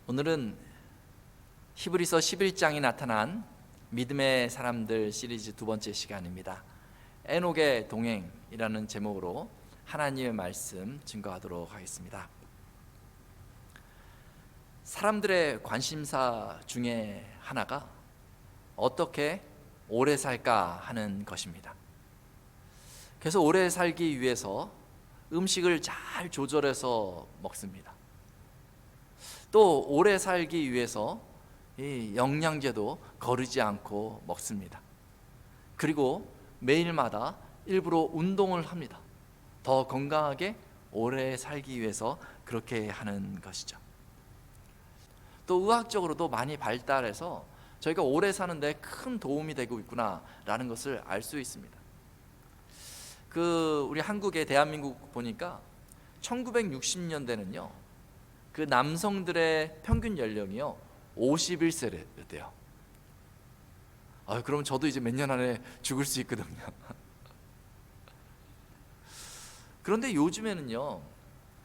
오늘은 히브리서 11장이 나타난 믿음의 사람들 시리즈 두 번째 시간입니다. 에녹의 동행이라는 제목으로 하나님의 말씀 증거하도록 하겠습니다. 사람들의 관심사 중에 하나가 어떻게 오래 살까 하는 것입니다. 그래서 오래 살기 위해서 음식을 잘 조절해서 먹습니다. 또 오래 살기 위해서 이 영양제도 거르지 않고 먹습니다. 그리고 매일마다 일부러 운동을 합니다. 더 건강하게 오래 살기 위해서 그렇게 하는 것이죠. 또 의학적으로도 많이 발달해서 저희가 오래 사는데 큰 도움이 되고 있구나라는 것을 알 수 있습니다. 우리 한국의 대한민국 보니까 1960년대는요 그 남성들의 평균 연령이요 51세래요. 그럼 저도 이제 몇 년 안에 죽을 수 있거든요. 그런데 요즘에는요,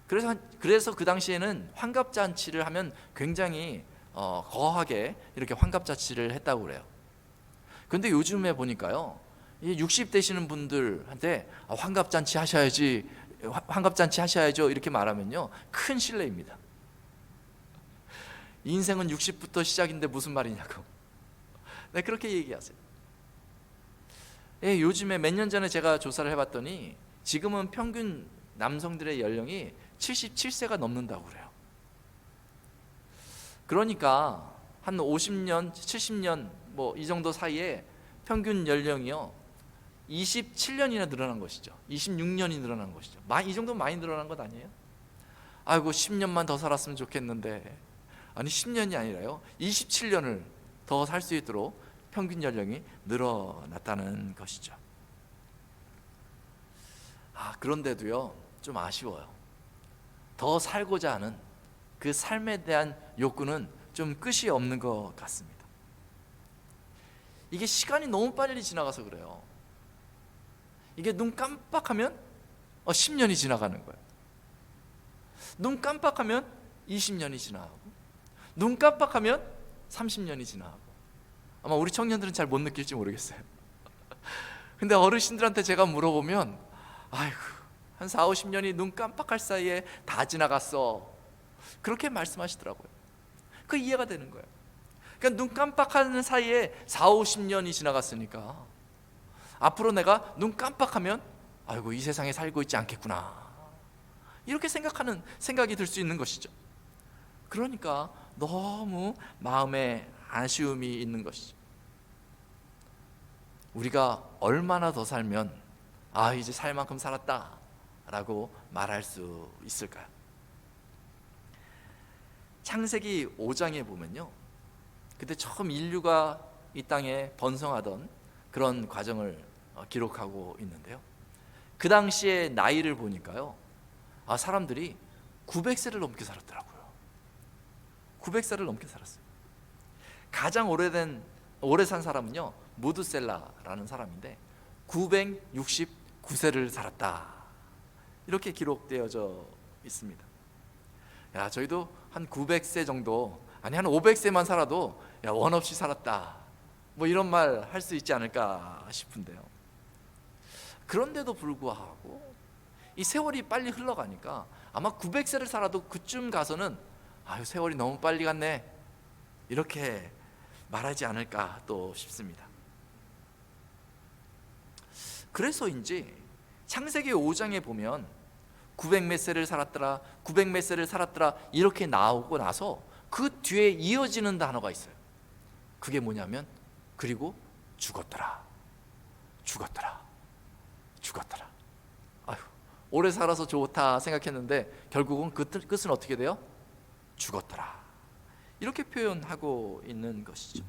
그래서 그 당시에는 환갑잔치를 하면 굉장히 거하게 이렇게 환갑잔치를 했다고 그래요. 그런데 요즘에 보니까요, 60 되시는 분들한테 환갑잔치 하셔야죠 이렇게 말하면요 큰 실례입니다. 인생은 60부터 시작인데 무슨 말이냐고. 네, 그렇게 얘기하세요. 요즘에 몇 년 전에 제가 조사를 해봤더니 지금은 평균 남성들의 연령이 77세가 넘는다고 그래요. 그러니까 한 50년, 70년 뭐 이 정도 사이에 평균 연령이요 27년이나 늘어난 것이죠. 26년이 늘어난 것이죠. 이 정도 많이 늘어난 것 아니에요? 아이고 10년만 더 살았으면 좋겠는데, 아니 10년이 아니라요 27년을 더 살 수 있도록 평균 연령이 늘어났다는 것이죠. 그런데도요 좀 아쉬워요. 더 살고자 하는 그 삶에 대한 욕구는 좀 끝이 없는 것 같습니다. 이게 시간이 너무 빨리 지나가서 그래요. 이게 눈 깜빡하면 10년이 지나가는 거예요. 눈 깜빡하면 20년이 지나가고, 눈 깜빡하면 30년이 지나가고. 아마 우리 청년들은 잘 못 느낄지 모르겠어요. 근데 어르신들한테 제가 물어보면 아이고 한 4, 50년이 눈 깜빡할 사이에 다 지나갔어, 그렇게 말씀하시더라고요. 그 이해가 되는 거예요. 그러니까 눈 깜빡하는 사이에 4, 50년이 지나갔으니까 앞으로 내가 눈 깜빡하면 아이고 이 세상에 살고 있지 않겠구나, 이렇게 생각이 들 수 있는 것이죠. 그러니까 너무 마음에 아쉬움이 있는 것이죠. 우리가 얼마나 더 살면 이제 살 만큼 살았다 라고 말할 수 있을까요? 창세기 5장에 보면요, 그때 처음 인류가 이 땅에 번성하던 그런 과정을 기록하고 있는데요, 그 당시의 나이를 보니까요 사람들이 900세를 넘게 살았더라고요. 900세를 넘게 살았어요. 가장 오래 산 사람은요 무드셀라라는 사람인데 969세를 살았다, 이렇게 기록되어져 있습니다. 저희도 한 900세 정도, 아니 한 500세만 살아도 원 없이 살았다, 뭐 이런 말 할 수 있지 않을까 싶은데요. 그런데도 불구하고 이 세월이 빨리 흘러가니까 아마 900세를 살아도 그쯤 가서는 세월이 너무 빨리 갔네, 이렇게 말하지 않을까 또 싶습니다. 그래서인지 창세기 5장에 보면 900몇 세를 살았더라, 900몇 세를 살았더라 이렇게 나오고 나서 그 뒤에 이어지는 단어가 있어요. 그게 뭐냐면 그리고 죽었더라, 죽었더라, 죽었더라. 오래 살아서 좋다 생각했는데 결국은 그 끝은 어떻게 돼요? 죽었더라, 이렇게 표현하고 있는 것이죠.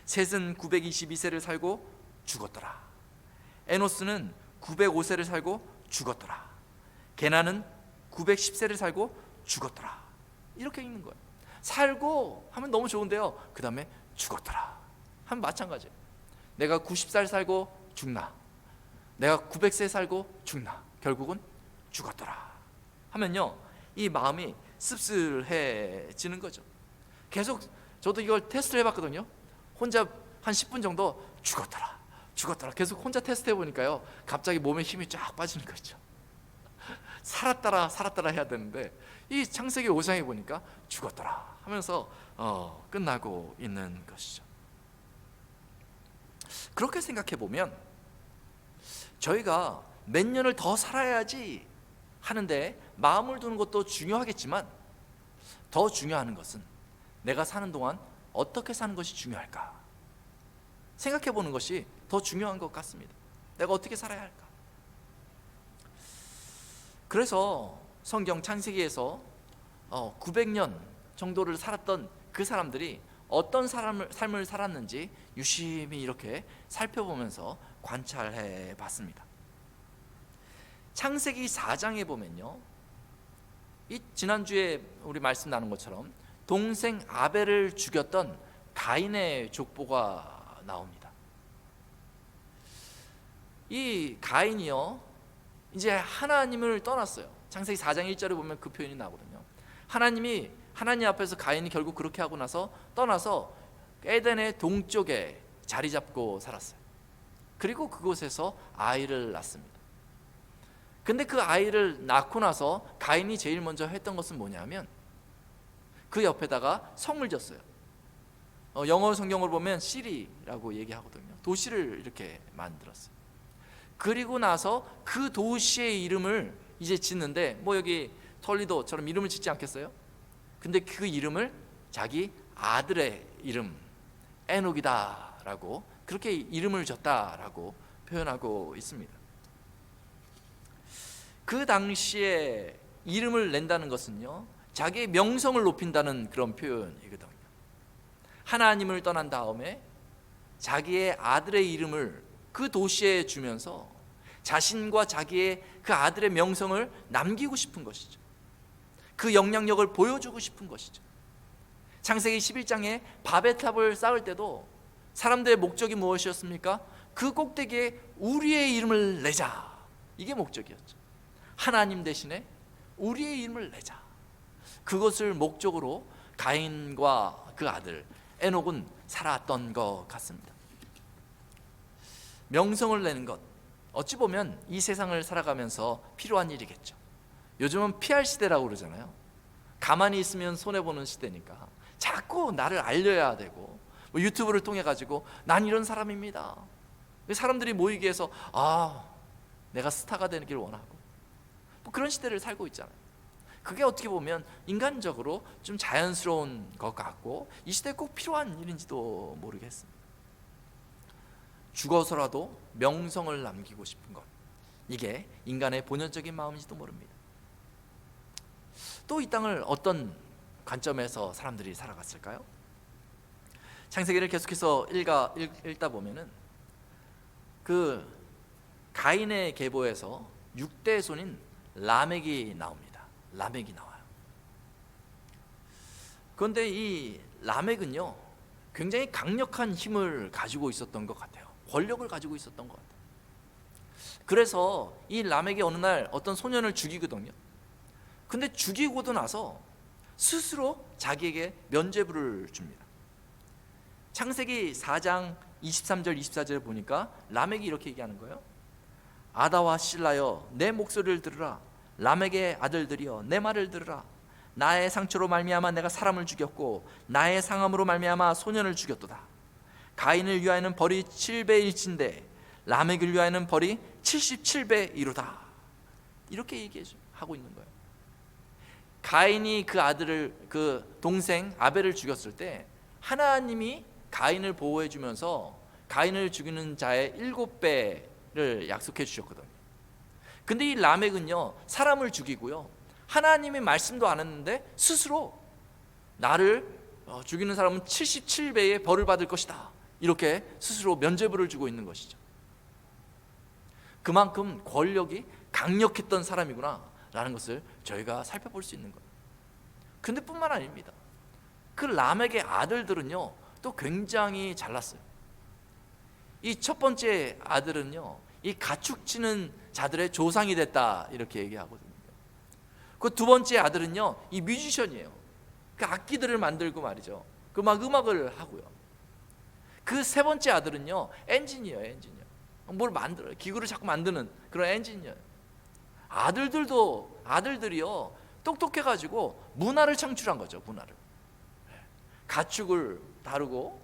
셋은 922세를 살고 죽었더라. 에노스는 905세를 살고 죽었더라. 게나는 910세를 살고 죽었더라, 이렇게 읽는 거예요. 살고 하면 너무 좋은데요, 그 다음에 죽었더라 하면 마찬가지예요. 내가 90살 살고 죽나, 내가 900세 살고 죽나, 결국은 죽었더라 하면요 이 마음이 씁쓸해지는 거죠. 계속 저도 이걸 테스트를 해봤거든요. 혼자 한 10분 정도 죽었더라 계속 혼자 테스트 해보니까요, 갑자기 몸에 힘이 쫙 빠지는 거죠. 살았더라 해야 되는데 이 창세기 5장에 보니까 죽었더라 하면서 끝나고 있는 것이죠. 그렇게 생각해 보면 저희가 몇 년을 더 살아야지 하는데 마음을 두는 것도 중요하겠지만, 더 중요한 것은 내가 사는 동안 어떻게 사는 것이 중요할까 생각해 보는 것이 더 중요한 것 같습니다. 내가 어떻게 살아야 할까? 그래서 성경 창세기에서 900년 정도를 살았던 그 사람들이 어떤 삶을 살았는지 유심히 이렇게 살펴보면서 관찰해 봤습니다. 창세기 4장에 보면요, 이 지난주에 우리 말씀 나눈 것처럼 동생 아벨을 죽였던 가인의 족보가 나옵니다. 이 가인이요, 이제 하나님을 떠났어요. 창세기 4장 1절에 보면 그 표현이 나오거든요. 하나님 앞에서 가인이 결국 그렇게 하고 나서 떠나서 에덴의 동쪽에 자리 잡고 살았어요. 그리고 그곳에서 아이를 낳습니다. 근데 그 아이를 낳고 나서 가인이 제일 먼저 했던 것은 뭐냐면 그 옆에다가 성을 지었어요. 영어 성경을 보면 시리라고 얘기하거든요. 도시를 이렇게 만들었어요. 그리고 나서 그 도시의 이름을 이제 짓는데, 뭐 여기 톨리도처럼 이름을 짓지 않겠어요? 근데 그 이름을 자기 아들의 이름 에녹이다라고, 그렇게 이름을 줬다라고 표현하고 있습니다. 그 당시에 이름을 낸다는 것은요, 자기의 명성을 높인다는 그런 표현이거든요. 하나님을 떠난 다음에 자기의 아들의 이름을 그 도시에 주면서 자신과 자기의 그 아들의 명성을 남기고 싶은 것이죠. 그 영향력을 보여주고 싶은 것이죠. 창세기 11장에 바벨 탑을 쌓을 때도 사람들의 목적이 무엇이었습니까? 그 꼭대기에 우리의 이름을 내자, 이게 목적이었죠. 하나님 대신에 우리의 이름을 내자, 그것을 목적으로 가인과 그 아들 에녹은 살았던 것 같습니다. 명성을 내는 것, 어찌 보면 이 세상을 살아가면서 필요한 일이겠죠. 요즘은 PR 시대라고 그러잖아요. 가만히 있으면 손해보는 시대니까 자꾸 나를 알려야 되고, 뭐 유튜브를 통해 가지고 난 이런 사람입니다, 사람들이 모이기 위해서 내가 스타가 되기를 원하고, 뭐 그런 시대를 살고 있잖아요. 그게 어떻게 보면 인간적으로 좀 자연스러운 것 같고 이 시대에 꼭 필요한 일인지도 모르겠습니다. 죽어서라도 명성을 남기고 싶은 것, 이게 인간의 본연적인 마음인지도 모릅니다. 또 이 땅을 어떤 관점에서 사람들이 살아갔을까요? 창세기를 계속해서 읽다 보면은 그 가인의 계보에서 6대 손인 라멕이 나옵니다. 라멕이 나와요. 그런데 이 라멕은요, 굉장히 강력한 힘을 가지고 있었던 것 같아요. 권력을 가지고 있었던 것 같아요. 그래서 이 라멕이 어느 날 어떤 소년을 죽이거든요. 근데 죽이고도 나서 스스로 자기에게 면죄부를 줍니다. 창세기 4장 23절 24절에 보니까 라멕이 이렇게 얘기하는 거예요. 아다와 실라여 내 목소리를 들으라. 라멕의 아들들이여 내 말을 들으라. 나의 상처로 말미암아 내가 사람을 죽였고 나의 상함으로 말미암아 소년을 죽였도다. 가인을 위하여는 벌이 7배일진데 라멕을 위하여는 벌이 77배이로다. 이렇게 얘기하고 있는 거예요. 가인이 그 아들을, 그 동생 아벨을 죽였을 때 하나님이 가인을 보호해 주면서 가인을 죽이는 자의 7배를 약속해 주셨거든요. 근데 이 라멕은요, 사람을 죽이고요, 하나님의 말씀도 안 했는데 스스로 나를 죽이는 사람은 77배의 벌을 받을 것이다, 이렇게 스스로 면죄부를 주고 있는 것이죠. 그만큼 권력이 강력했던 사람이구나 라는 것을 저희가 살펴볼 수 있는 거예요. 근데 뿐만 아닙니다. 그 라멕의 아들들은요 또 굉장히 잘났어요. 이 첫 번째 아들은요, 이 가축치는 자들의 조상이 됐다, 이렇게 얘기하거든요. 그 두 번째 아들은요, 이 뮤지션이에요. 그 악기들을 만들고 말이죠. 그 막 음악을 하고요. 그 세 번째 아들은요, 엔지니어예요. 뭘 만들어요. 기구를 자꾸 만드는 그런 엔지니어예요. 아들들이요, 똑똑해가지고 문화를 창출한 거죠. 문화를. 가축을 다루고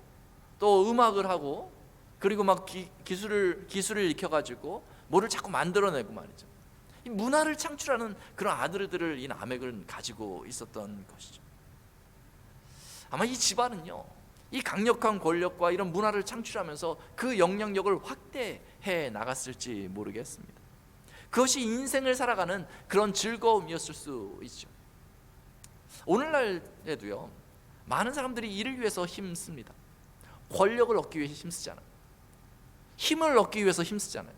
또 음악을 하고, 그리고 막 기술을 익혀가지고 뭐를 자꾸 만들어내고 말이죠. 이 문화를 창출하는 그런 아들들을 이 라멕은 가지고 있었던 것이죠. 아마 이 집안은요, 이 강력한 권력과 이런 문화를 창출하면서 그 영향력을 확대해 나갔을지 모르겠습니다. 그것이 인생을 살아가는 그런 즐거움이었을 수 있죠. 오늘날에도요, 많은 사람들이 이를 위해서 힘씁니다. 권력을 얻기 위해 힘쓰잖아요. 힘을 얻기 위해서 힘쓰잖아요.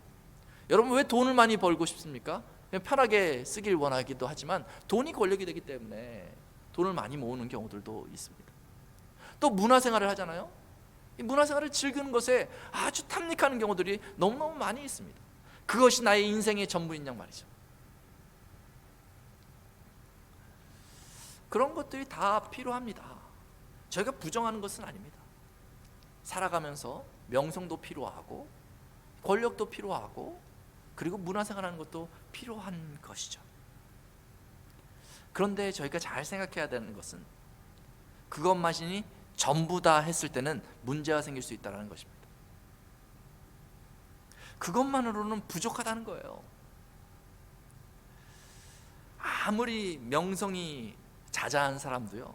여러분, 왜 돈을 많이 벌고 싶습니까? 그냥 편하게 쓰길 원하기도 하지만 돈이 권력이 되기 때문에 돈을 많이 모으는 경우들도 있습니다. 또 문화생활을 하잖아요. 이 문화생활을 즐기는 것에 아주 탐닉하는 경우들이 너무너무 많이 있습니다. 그것이 나의 인생의 전부인 양 말이죠. 그런 것들이 다 필요합니다. 저희가 부정하는 것은 아닙니다. 살아가면서 명성도 필요하고 권력도 필요하고 그리고 문화생활하는 것도 필요한 것이죠. 그런데 저희가 잘 생각해야 되는 것은 그것만이 전부다 했을 때는 문제가 생길 수 있다는 것입니다. 그것만으로는 부족하다는 거예요. 아무리 명성이 자자한 사람도요,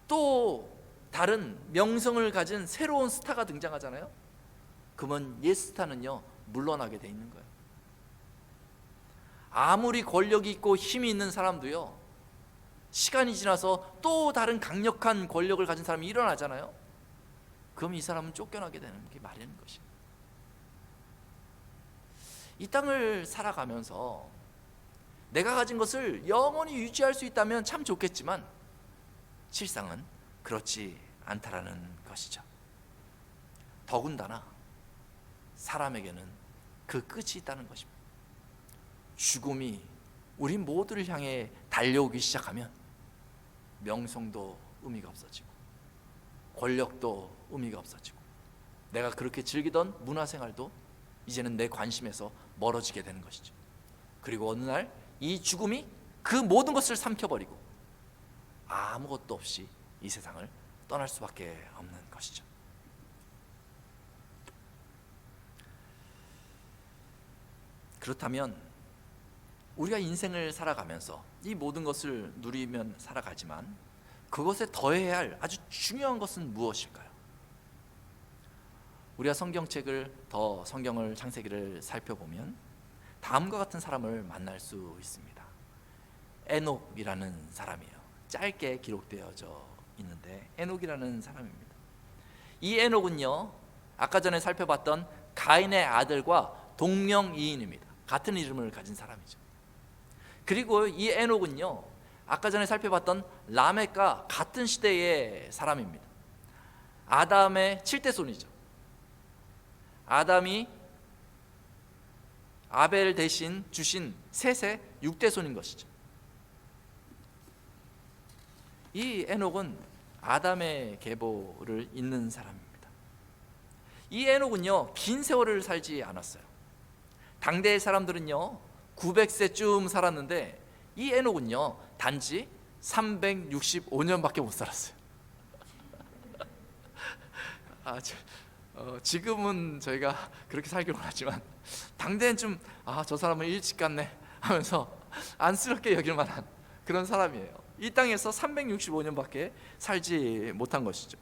또 다른 명성을 가진 새로운 스타가 등장하잖아요. 그러면 옛 스타는요, 물러나게 돼 있는 거예요. 아무리 권력이 있고 힘이 있는 사람도요, 시간이 지나서 또 다른 강력한 권력을 가진 사람이 일어나잖아요. 그럼 이 사람은 쫓겨나게 되는 게 마련인 것입니다. 이 땅을 살아가면서 내가 가진 것을 영원히 유지할 수 있다면 참 좋겠지만 실상은 그렇지 않다라는 것이죠. 더군다나 사람에게는 그 끝이 있다는 것입니다. 죽음이 우리 모두를 향해 달려오기 시작하면 명성도 의미가 없어지고 권력도 의미가 없어지고 내가 그렇게 즐기던 문화생활도 이제는 내 관심에서 멀어지게 되는 것이죠. 그리고 어느 날 이 죽음이 그 모든 것을 삼켜버리고 아무것도 없이 이 세상을 떠날 수밖에 없는 것이죠. 그렇다면 우리가 인생을 살아가면서 이 모든 것을 누리면 살아가지만 그것에 더해야 할 아주 중요한 것은 무엇일까요? 우리가 성경을 창세기를 살펴보면 다음과 같은 사람을 만날 수 있습니다. 에녹이라는 사람이에요. 짧게 기록되어져 있는데 에녹이라는 사람입니다. 이 에녹은요, 아까 전에 살펴봤던 가인의 아들과 동명이인입니다. 같은 이름을 가진 사람이죠. 그리고 이 에녹은요, 아까 전에 살펴봤던 라멕과 같은 시대의 사람입니다. 아담의 7대 손이죠. 아담이 아벨 대신 주신 셋의 6대 손인 것이죠. 이 에녹은 아담의 계보를 잇는 사람입니다. 이 에녹은요, 긴 세월을 살지 않았어요. 당대의 사람들은요 900세쯤 살았는데 이 에녹은요 단지 365년밖에 못 살았어요. 지금은 저희가 그렇게 살기로 하지만 당대는 좀 저 사람은 일찍 갔네 하면서 안쓰럽게 여길 만한 그런 사람이에요. 이 땅에서 365년밖에 살지 못한 것이죠.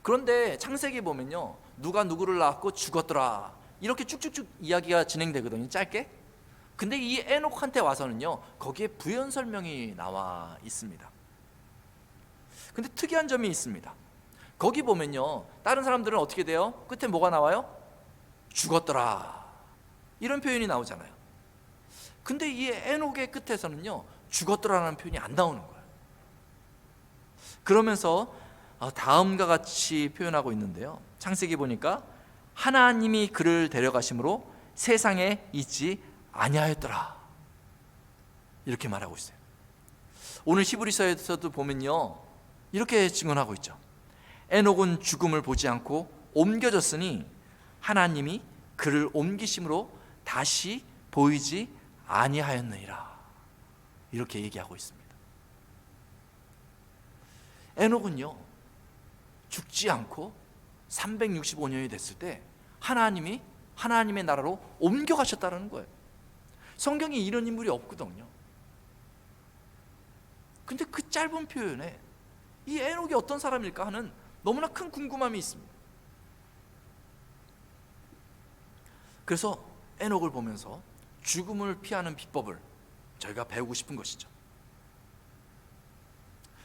그런데 창세기 보면요, 누가 누구를 낳았고 죽었더라 이렇게 쭉쭉쭉 이야기가 진행되거든요, 짧게. 근데 이 에녹한테 와서는요 거기에 부연 설명이 나와 있습니다. 근데 특이한 점이 있습니다. 거기 보면요 다른 사람들은 어떻게 돼요? 끝에 뭐가 나와요? 죽었더라 이런 표현이 나오잖아요. 근데 이 에녹의 끝에서는요 죽었더라라는 표현이 안 나오는 거예요. 그러면서 다음과 같이 표현하고 있는데요, 창세기 보니까 하나님이 그를 데려가심으로 세상에 있지 아니하였더라 이렇게 말하고 있어요. 오늘 히브리서에서도 보면요, 이렇게 증언하고 있죠. 에녹은 죽음을 보지 않고 옮겨졌으니 하나님이 그를 옮기심으로 다시 보이지 아니하였느니라. 이렇게 얘기하고 있습니다. 에녹은요, 죽지 않고 365년이 됐을 때 하나님이 하나님의 나라로 옮겨가셨다는 거예요. 성경에 이런 인물이 없거든요. 근데 그 짧은 표현에 이 에녹이 어떤 사람일까 하는 너무나 큰 궁금함이 있습니다. 그래서 에녹을 보면서 죽음을 피하는 비법을 저희가 배우고 싶은 것이죠.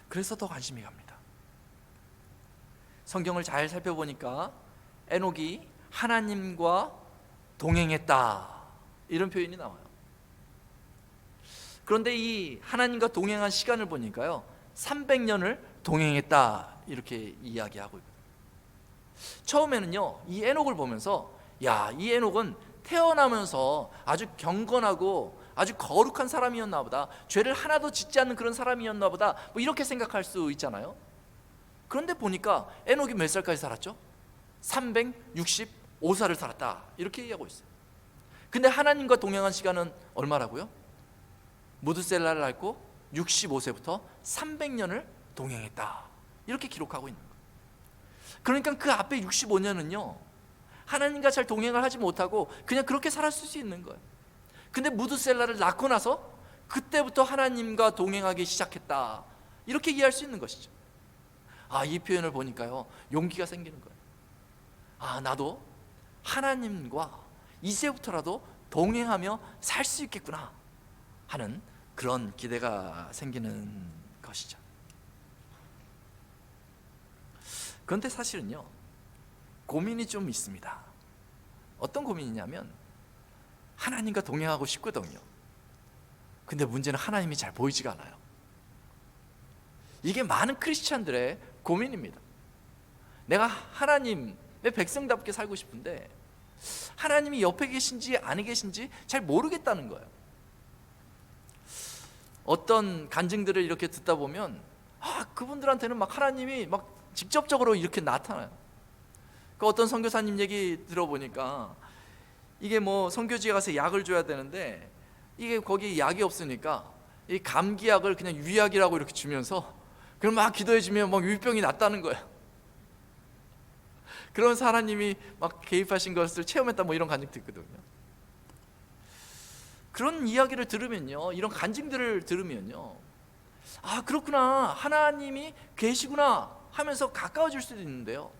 그래서 더 관심이 갑니다. 성경을 잘 살펴보니까 에녹이 하나님과 동행했다, 이런 표현이 나와요. 그런데 이 하나님과 동행한 시간을 보니까요, 300년을 동행했다, 이렇게 이야기하고 있거든요. 처음에는요, 이 에녹을 보면서 야, 이 에녹은 태어나면서 아주 경건하고 아주 거룩한 사람이었나 보다, 죄를 하나도 짓지 않는 그런 사람이었나 보다, 뭐 이렇게 생각할 수 있잖아요. 그런데 보니까 에녹이 몇 살까지 살았죠? 365살을 살았다, 이렇게 얘기하고 있어요. 근데 하나님과 동행한 시간은 얼마라고요? 무드셀라를 앓고 65세부터 300년을 동행했다, 이렇게 기록하고 있는 거예요. 그러니까 그 앞에 65년은요 하나님과 잘 동행을 하지 못하고 그냥 그렇게 살았을 수 있는 거예요. 근데 무드셀라를 낳고 나서 그때부터 하나님과 동행하기 시작했다, 이렇게 이해할 수 있는 것이죠. 이 표현을 보니까요, 용기가 생기는 거예요. 나도 하나님과 이제부터라도 동행하며 살 수 있겠구나 하는 그런 기대가 생기는 것이죠. 그런데 사실은요, 고민이 좀 있습니다. 어떤 고민이냐면, 하나님과 동행하고 싶거든요. 근데 문제는 하나님이 잘 보이지가 않아요. 이게 많은 크리스찬들의 고민입니다. 내가 하나님의 백성답게 살고 싶은데 하나님이 옆에 계신지 아니 계신지 잘 모르겠다는 거예요. 어떤 간증들을 이렇게 듣다 보면 그분들한테는 막 하나님이 막 직접적으로 이렇게 나타나요. 그 어떤 선교사님 얘기 들어보니까 이게 뭐 선교지에 가서 약을 줘야 되는데 이게 거기 약이 없으니까 이 감기약을 그냥 위약이라고 이렇게 주면서 그럼 막 기도해 주면 막 위병이 낫다는 거예요. 그런 하나님이 막 개입하신 것을 체험했다, 뭐 이런 간증도 있거든요. 그런 이야기를 들으면요, 이런 간증들을 들으면요, 그렇구나, 하나님이 계시구나 하면서 가까워질 수도 있는데요,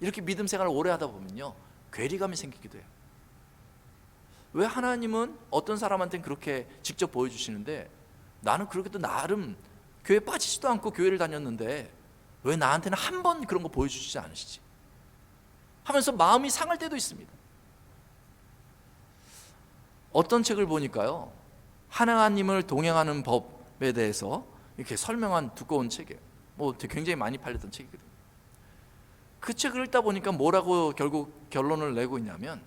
이렇게 믿음 생활을 오래 하다 보면요, 괴리감이 생기기도 해요. 왜 하나님은 어떤 사람한테는 그렇게 직접 보여주시는데 나는 그렇게도 나름 교회 빠지지도 않고 교회를 다녔는데 왜 나한테는 한 번 그런 거 보여주시지 않으시지 하면서 마음이 상할 때도 있습니다. 어떤 책을 보니까요, 하나님을 동행하는 법에 대해서 이렇게 설명한 두꺼운 책이에요. 뭐 굉장히 많이 팔렸던 책이거든요. 그 책을 읽다 보니까 뭐라고 결국 결론을 내고 있냐면,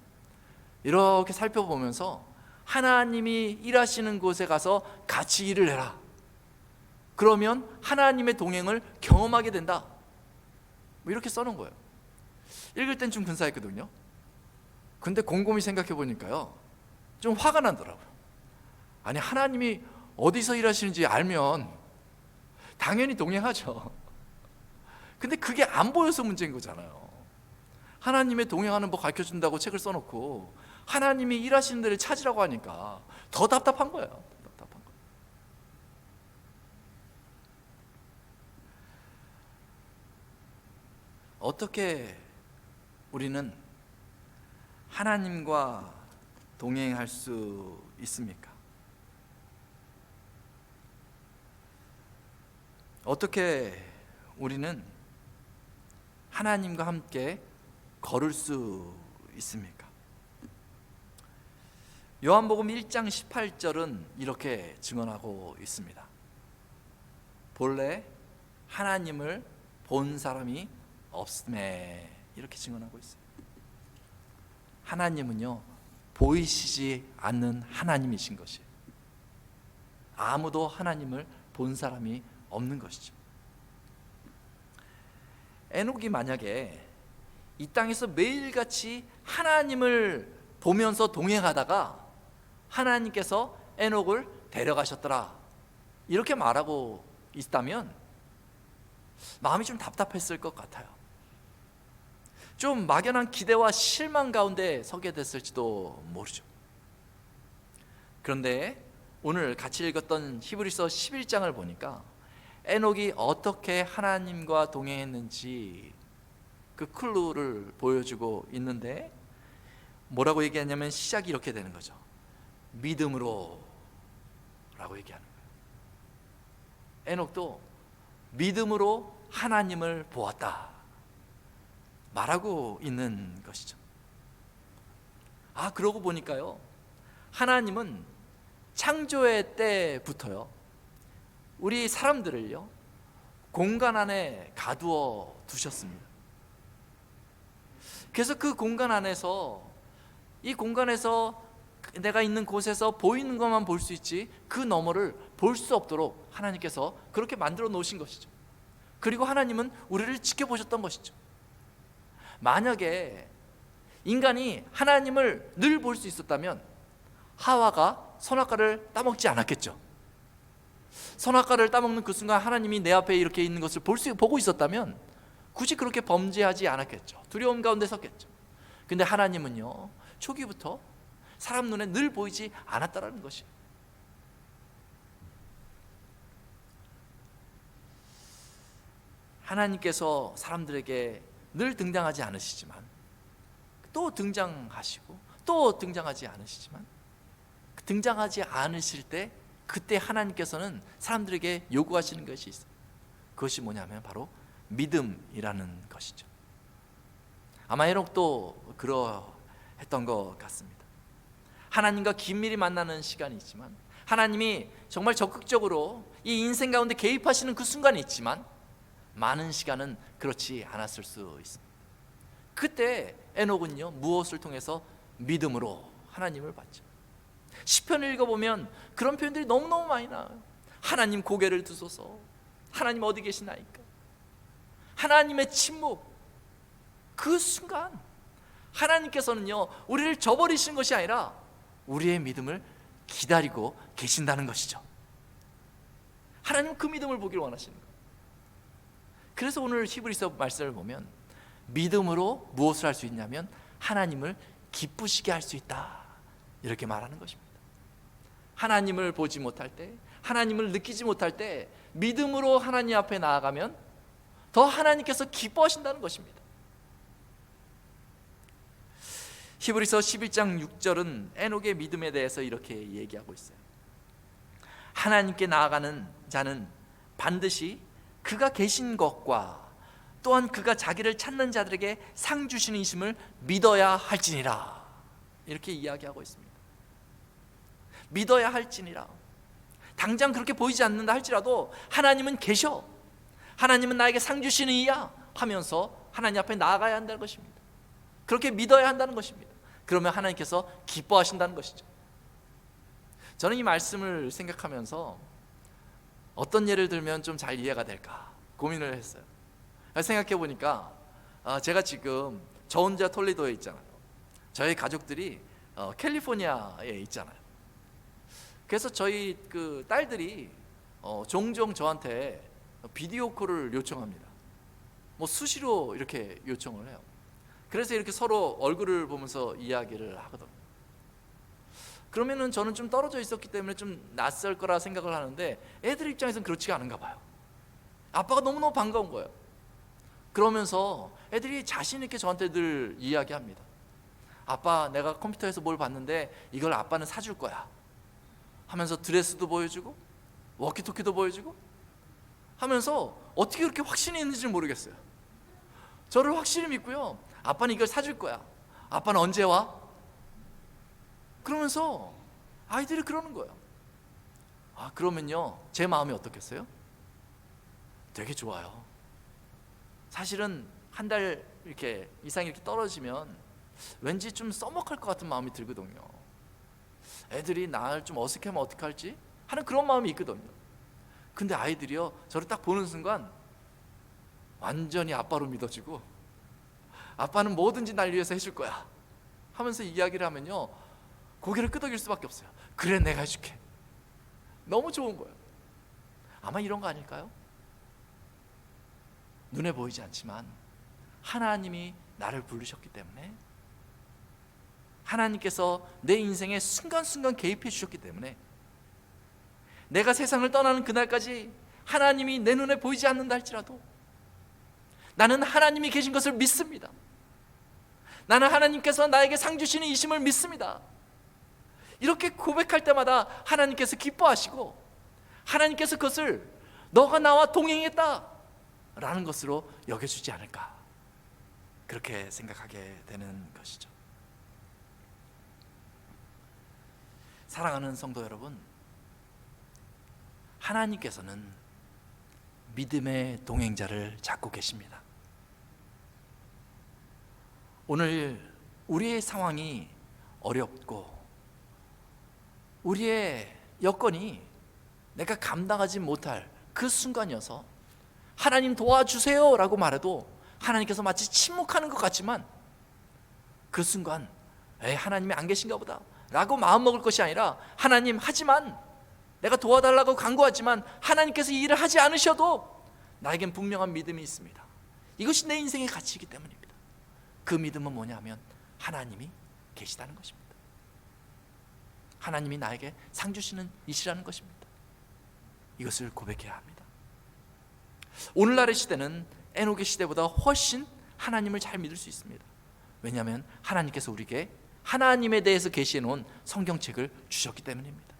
이렇게 살펴보면서 하나님이 일하시는 곳에 가서 같이 일을 해라. 그러면 하나님의 동행을 경험하게 된다, 뭐 이렇게 써놓은 거예요. 읽을 땐 좀 근사했거든요. 근데 곰곰이 생각해 보니까요, 좀 화가 나더라고요. 아니, 하나님이 어디서 일하시는지 알면 당연히 동행하죠. 근데 그게 안 보여서 문제인 거잖아요. 하나님의 동행하는 법 가르쳐준다고 책을 써놓고 하나님이 일하시는 데를 찾으라고 하니까 더 답답한 거예요. 답답한 거예요. 어떻게 우리는 하나님과 동행할 수 있습니까? 어떻게 우리는 하나님과 함께 걸을 수 있습니까? 요한복음 1장 18절은 이렇게 증언하고 있습니다. 본래 하나님을 본 사람이 없음에, 이렇게 증언하고 있어요. 하나님은요, 보이시지 않는 하나님이신 것이에요. 아무도 하나님을 본 사람이 없는 것이죠. 에녹이 만약에 이 땅에서 매일같이 하나님을 보면서 동행하다가 하나님께서 에녹을 데려가셨더라 이렇게 말하고 있다면 마음이 좀 답답했을 것 같아요. 좀 막연한 기대와 실망 가운데 서게 됐을지도 모르죠. 그런데 오늘 같이 읽었던 히브리서 11장을 보니까 에녹이 어떻게 하나님과 동행했는지 그 클루를 보여주고 있는데, 뭐라고 얘기하냐면 시작이 이렇게 되는 거죠. 믿음으로 라고 얘기하는 거예요. 에녹도 믿음으로 하나님을 보았다 말하고 있는 것이죠. 그러고 보니까요, 하나님은 창조의 때부터요 우리 사람들을요 공간 안에 가두어 두셨습니다. 그래서 그 공간 안에서, 이 공간에서 내가 있는 곳에서 보이는 것만 볼 수 있지 그 너머를 볼 수 없도록 하나님께서 그렇게 만들어 놓으신 것이죠. 그리고 하나님은 우리를 지켜보셨던 것이죠. 만약에 인간이 하나님을 늘 볼 수 있었다면 하와가 선악과를 따먹지 않았겠죠. 선악과를 따먹는 그 순간 하나님이 내 앞에 이렇게 있는 것을 보고 있었다면 굳이 그렇게 범죄하지 않았겠죠. 두려움 가운데 섰겠죠. 근데 하나님은요 초기부터 사람 눈에 늘 보이지 않았다라는 것이, 하나님께서 사람들에게 늘 등장하지 않으시지만 또 등장하시고 또 등장하지 않으시지만 등장하지 않으실 때 그때 하나님께서는 사람들에게 요구하시는 것이 있어요. 그것이 뭐냐면 바로 믿음이라는 것이죠. 아마 에녹도 그러했던 것 같습니다. 하나님과 긴밀히 만나는 시간이 있지만, 하나님이 정말 적극적으로 이 인생 가운데 개입하시는 그 순간이 있지만 많은 시간은 그렇지 않았을 수 있습니다. 그때 에녹은요 무엇을 통해서 믿음으로 하나님을 봤죠. 시편을 읽어보면 그런 표현들이 너무너무 많이 나와요. 하나님 고개를 드소서, 하나님 어디 계시나이까, 하나님의 침묵. 그 순간 하나님께서는요 우리를 저버리신 것이 아니라 우리의 믿음을 기다리고 계신다는 것이죠. 하나님은 그 믿음을 보기를 원하시는 거예요. 그래서 오늘 히브리서 말씀을 보면 믿음으로 무엇을 할 수 있냐면 하나님을 기쁘시게 할 수 있다 이렇게 말하는 것입니다. 하나님을 보지 못할 때, 하나님을 느끼지 못할 때 믿음으로 하나님 앞에 나아가면 더 하나님께서 기뻐하신다는 것입니다. 히브리서 11장 6절은 에녹의 믿음에 대해서 이렇게 얘기하고 있어요. 하나님께 나아가는 자는 반드시 그가 계신 것과 또한 그가 자기를 찾는 자들에게 상 주시는 이심을 믿어야 할지니라 이렇게 이야기하고 있습니다. 믿어야 할지니라. 당장 그렇게 보이지 않는다 할지라도 하나님은 계셔, 하나님은 나에게 상 주시는 이야 하면서 하나님 앞에 나아가야 한다는 것입니다. 그렇게 믿어야 한다는 것입니다. 그러면 하나님께서 기뻐하신다는 것이죠. 저는 이 말씀을 생각하면서 어떤 예를 들면 좀 잘 이해가 될까 고민을 했어요. 생각해 보니까 제가 지금 저 혼자 톨리도에 있잖아요. 저희 가족들이 캘리포니아에 있잖아요. 그래서 저희 그 딸들이 종종 저한테 비디오 콜을 요청합니다. 뭐 수시로 이렇게 요청을 해요. 그래서 이렇게 서로 얼굴을 보면서 이야기를 하거든요. 그러면은 저는 좀 떨어져 있었기 때문에 좀 낯설 거라 생각을 하는데 애들 입장에서는 그렇지가 않은가 봐요. 아빠가 너무너무 반가운 거예요. 그러면서 애들이 자신 있게 저한테 늘 이야기합니다. 아빠, 내가 컴퓨터에서 뭘 봤는데 이걸 아빠는 사줄 거야 하면서 드레스도 보여주고 워키토키도 보여주고 하면서 어떻게 그렇게 확신이 있는지 모르겠어요. 저를 확실히 믿고요, 아빠는 이걸 사줄 거야, 아빠는 언제 와? 그러면서 아이들이 그러는 거예요. 그러면요 제 마음이 어떻겠어요? 되게 좋아요. 사실은 한 달 이렇게 이상 이렇게 떨어지면 왠지 좀 써먹할 것 같은 마음이 들거든요. 애들이 나를 좀 어색하면 어떡할지 하는 그런 마음이 있거든요. 근데 아이들이요, 저를 딱 보는 순간 완전히 아빠로 믿어지고, 아빠는 뭐든지 날 위해서 해줄 거야 하면서 이야기를 하면요, 고개를 끄덕일 수밖에 없어요. 그래, 내가 해줄게. 너무 좋은 거예요. 아마 이런 거 아닐까요? 눈에 보이지 않지만 하나님이 나를 부르셨기 때문에, 하나님께서 내 인생에 순간순간 개입해 주셨기 때문에, 내가 세상을 떠나는 그날까지 하나님이 내 눈에 보이지 않는다 할지라도 나는 하나님이 계신 것을 믿습니다. 나는 하나님께서 나에게 상 주시는 이심을 믿습니다. 이렇게 고백할 때마다 하나님께서 기뻐하시고, 하나님께서 그것을 너가 나와 동행했다 라는 것으로 여겨주지 않을까, 그렇게 생각하게 되는 것이죠. 사랑하는 성도 여러분, 하나님께서는 믿음의 동행자를 찾고 계십니다. 오늘 우리의 상황이 어렵고 우리의 여건이 내가 감당하지 못할 그 순간이어서 하나님 도와주세요 라고 말해도 하나님께서 마치 침묵하는 것 같지만, 그 순간 하나님이 안 계신가 보다 라고 마음먹을 것이 아니라, 하나님, 하지만 내가 도와달라고 간구하지만 하나님께서 이 일을 하지 않으셔도 나에겐 분명한 믿음이 있습니다. 이것이 내 인생의 가치이기 때문입니다. 그 믿음은 뭐냐면 하나님이 계시다는 것입니다. 하나님이 나에게 상 주시는 이시라는 것입니다. 이것을 고백해야 합니다. 오늘날의 시대는 에녹의 시대보다 훨씬 하나님을 잘 믿을 수 있습니다. 왜냐하면 하나님께서 우리에게 하나님에 대해서 계시해 놓은 성경책을 주셨기 때문입니다.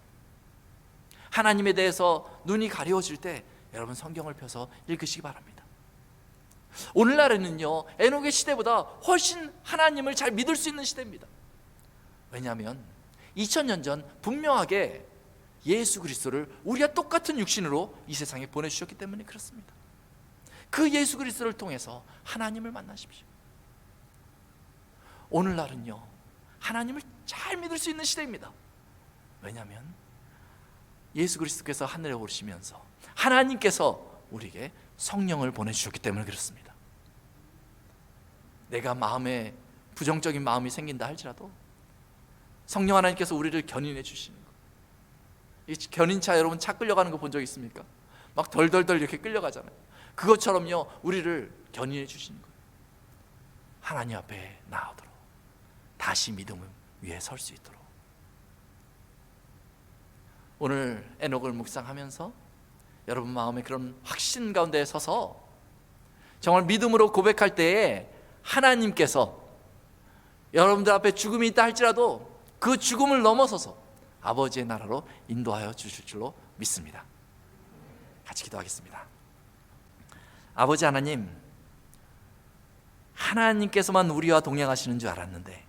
하나님에 대해서 눈이 가려워질 때 여러분 성경을 펴서 읽으시기 바랍니다. 오늘날에는요, 에녹의 시대보다 훨씬 하나님을 잘 믿을 수 있는 시대입니다. 왜냐하면 2000년 전 분명하게 예수 그리스도를 우리와 똑같은 육신으로 이 세상에 보내주셨기 때문에 그렇습니다. 그 예수 그리스도를 통해서 하나님을 만나십시오. 오늘날은요, 하나님을 잘 믿을 수 있는 시대입니다. 왜냐하면 예수 그리스도께서 하늘에 오르시면서 하나님께서 우리에게 성령을 보내주셨기 때문에 그렇습니다. 내가 마음에 부정적인 마음이 생긴다 할지라도 성령 하나님께서 우리를 견인해 주시는 것. 이 견인차, 여러분 차 끌려가는 거 본 적 있습니까? 막 덜덜덜 이렇게 끌려가잖아요. 그것처럼요, 우리를 견인해 주시는 거예요. 하나님 앞에 나오도록, 다시 믿음 위에 설 수 있도록. 오늘 에녹을 묵상하면서 여러분 마음에 그런 확신 가운데 서서 정말 믿음으로 고백할 때에 하나님께서 여러분들 앞에 죽음이 있다 할지라도 그 죽음을 넘어서서 아버지의 나라로 인도하여 주실 줄로 믿습니다. 같이 기도하겠습니다. 아버지 하나님, 하나님께서만 우리와 동행하시는 줄 알았는데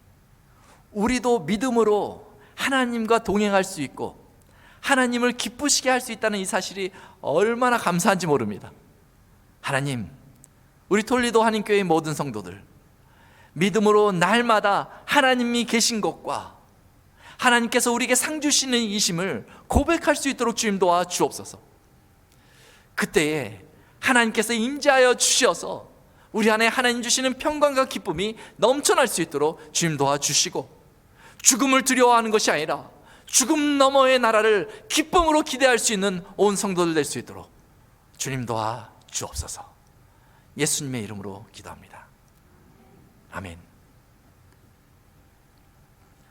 우리도 믿음으로 하나님과 동행할 수 있고 하나님을 기쁘시게 할 수 있다는 이 사실이 얼마나 감사한지 모릅니다. 하나님, 우리 톨리도 한인교회의 모든 성도들 믿음으로 날마다 하나님이 계신 것과 하나님께서 우리에게 상 주시는 이심을 고백할 수 있도록 주님 도와 주옵소서. 그때에 하나님께서 임재하여 주셔서 우리 안에 하나님 주시는 평강과 기쁨이 넘쳐날 수 있도록 주님 도와 주시고, 죽음을 두려워하는 것이 아니라 죽음 너머의 나라를 기쁨으로 기대할 수 있는 온 성도들 될 수 있도록 주님 도와 주옵소서. 예수님의 이름으로 기도합니다. 아멘.